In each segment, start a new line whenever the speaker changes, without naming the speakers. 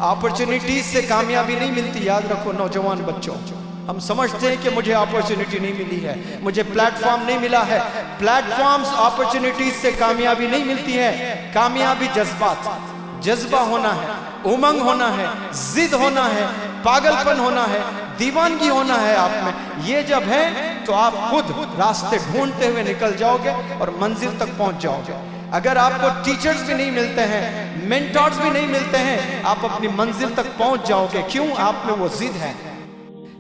Opportunities से कामयाबी नहीं मिलती, याद रखो नौजवान बच्चों। हम समझते हैं कि मुझे अपॉर्चुनिटी नहीं मिली है, मुझे प्लेटफॉर्म नहीं मिला है। प्लेटफॉर्म्स अपॉर्चुनिटीज से कामयाबी नहीं मिलती है। कामयाबी जज्बात, जज्बा होना है, उमंग होना है, जिद होना है, पागलपन होना है, दीवानगी होना है आप में। ये जब है तो आप खुद रास्ते ढूंढते हुए निकल जाओगे और मंजिल तक पहुंच जाओगे। अगर आपको टीचर्स भी नहीं मिलते हैं, मेंटर्स भी नहीं मिलते हैं, आप अपनी मंजिल तक पहुंच जाओगे। क्यों? आप में वो जिद है।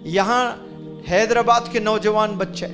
यहाँ हैदराबाद के नौजवान बच्चे,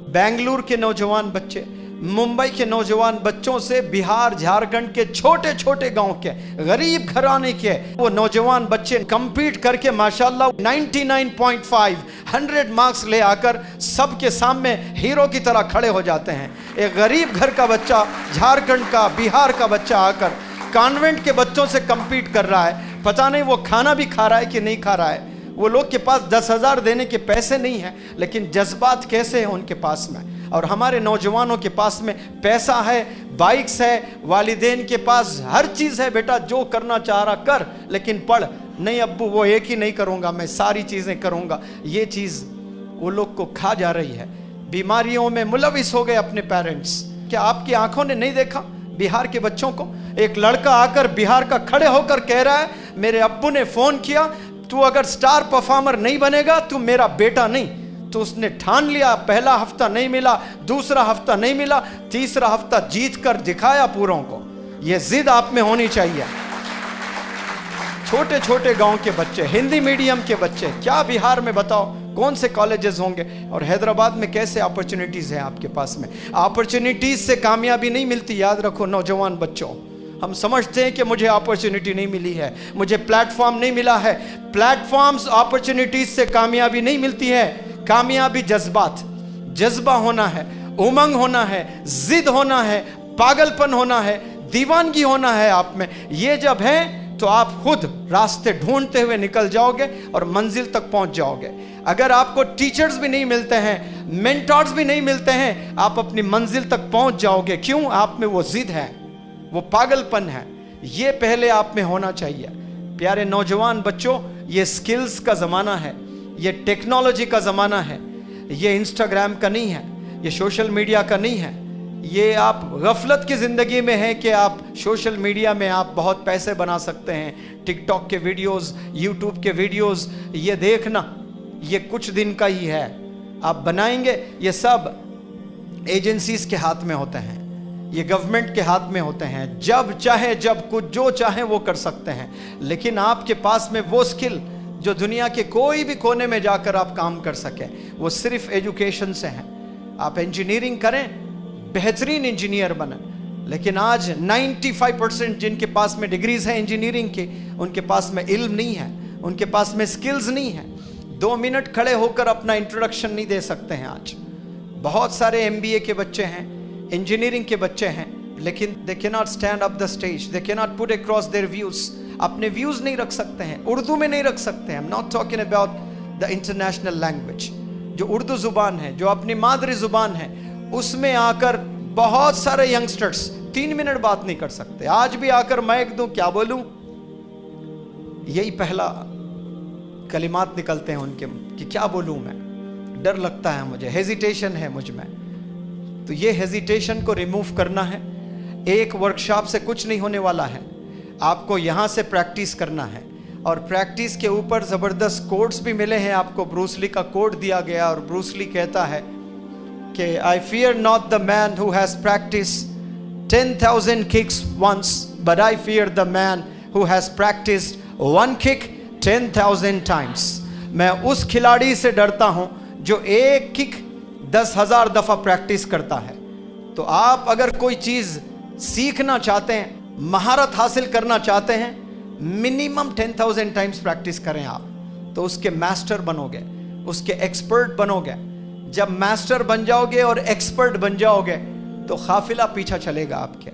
बेंगलुरु के नौजवान बच्चे, मुंबई के नौजवान बच्चों से बिहार झारखंड के छोटे छोटे गांव के गरीब घराने के वो नौजवान बच्चे कंपीट करके माशाल्लाह 99.5 100 मार्क्स ले आकर सबके सामने हीरो की तरह खड़े हो जाते हैं। एक गरीब घर का बच्चा, झारखंड का, बिहार का बच्चा आकर कॉन्वेंट के बच्चों से कंपीट कर रहा है। पता नहीं वो खाना भी खा रहा है कि नहीं खा रहा है। वो लोग के पास 10,000 देने के पैसे नहीं हैं, लेकिन जज्बात कैसे हैं उनके पास में। और हमारे नौजवानों के पास में पैसा है, बाइक्स है, वालिदैन के पास हर चीज़ है। बेटा जो करना चाह रहा कर, लेकिन पढ़। नहीं अब्बू वो एक ही नहीं करूँगा, मैं सारी चीज़ें करूँगा। ये चीज़ वो लोग को खा जा रही है। बीमारियों में मुलविस हो गए अपने पेरेंट्स। क्या आपकी आंखों ने नहीं देखा बिहार के बच्चों को? एक लड़का आकर बिहार का खड़े होकर कह रहा है, मेरे अब्बू ने फ़ोन किया, तू अगर स्टार परफॉर्मर नहीं बनेगा तू मेरा बेटा नहीं। तो उसने ठान लिया। पहला हफ्ता नहीं मिला, दूसरा हफ्ता नहीं मिला, तीसरा हफ्ता जीत कर दिखाया पूरों को। यह जिद आप में होनी चाहिए। छोटे छोटे गांव के बच्चे, हिंदी मीडियम के बच्चे, क्या बिहार में बताओ कौन से कॉलेजेस होंगे? और हैदराबाद में कैसे अपॉर्चुनिटीज है आपके पास में? अपॉर्चुनिटीज से कामयाबी नहीं मिलती, याद रखो नौजवान बच्चों। हम समझते हैं कि मुझे अपॉर्चुनिटी नहीं मिली है, मुझे प्लेटफॉर्म नहीं मिला है। प्लेटफॉर्म्स अपॉर्चुनिटीज से कामयाबी नहीं मिलती है। कामयाबी जज्बात, जज्बा होना है, उमंग होना है, जिद होना है, पागलपन होना है, दीवानगी होना है आप में। ये जब है तो आप खुद रास्ते ढूंढते हुए निकल जाओगे और मंजिल तक पहुंच जाओगे। अगर आपको टीचर्स भी नहीं मिलते हैं, मेंटर्स भी नहीं मिलते हैं, आप अपनी मंजिल तक पहुंच जाओगे। क्यों? आप में वो जिद है, वो पागलपन है। ये पहले आप में होना चाहिए। प्यारे नौजवान बच्चों, ये स्किल्स का ज़माना है, ये टेक्नोलॉजी का ज़माना है। ये इंस्टाग्राम का नहीं है, ये सोशल मीडिया का नहीं है। ये आप गफलत की ज़िंदगी में है कि आप सोशल मीडिया में आप बहुत पैसे बना सकते हैं। टिकटॉक के वीडियोस, यूट्यूब के वीडियोस, ये देखना ये कुछ दिन का ही है। आप बनाएंगे, ये सब एजेंसीज के हाथ में होते हैं, ये गवर्नमेंट के हाथ में होते हैं। जब चाहे, जब कुछ जो चाहे वो कर सकते हैं। लेकिन आपके पास में वो स्किल जो दुनिया के कोई भी कोने में जाकर आप काम कर सकें, वो सिर्फ एजुकेशन से है। आप इंजीनियरिंग करें, बेहतरीन इंजीनियर बने, लेकिन आज 95% जिनके पास में डिग्रीज हैं इंजीनियरिंग की, उनके पास में इल्म नहीं है, उनके पास में स्किल्स नहीं है। 2 मिनट खड़े होकर अपना इंट्रोडक्शन नहीं दे सकते हैं। आज बहुत सारे MBA के बच्चे हैं, इंजीनियरिंग के बच्चे हैं, लेकिन they can not stand up the stage, they can not put across their views. अपने व्यूज नहीं रख सकते हैं, उर्दू में नहीं रख सकते हैं। I am not talking about the international language, जो उर्दू जुबान है, जो अपनी मादरी जुबान है, उसमें आकर बहुत सारे यंगस्टर्स 3 मिनट बात नहीं कर सकते। आज भी आकर मैं दूं, क्या बोलूं, यही पहला कलिमात निकलते हैं उनके कि क्या बोलूं मैं, डर लगता है मुझे, हेजिटेशन है मुझ में। तो ये हेजिटेशन को रिमूव करना है। एक वर्कशॉप से कुछ नहीं होने वाला है, आपको यहाँ से प्रैक्टिस करना है। और प्रैक्टिस के ऊपर ज़बरदस्त कोड्स भी मिले हैं आपको। ब्रूस ली का कोड दिया गया और ब्रूस ली कहता है कि I fear not the man who has practice 10,000 kicks once, but I fear the man who has practiced 1 kick 10,000 times. मैं उस खिलाड़ी से डरता हूँ जो एक किक 10,000 दफ़ा प्रैक्टिस करता है। तो आप अगर कोई चीज़ सीखना चाहते हैं, महारत हासिल करना चाहते हैं, मिनिमम 10,000 टाइम्स प्रैक्टिस करें आप, तो उसके मास्टर बनोगे, उसके एक्सपर्ट बनोगे। जब मास्टर बन जाओगे और एक्सपर्ट बन जाओगे तो काफिला पीछा चलेगा आपके।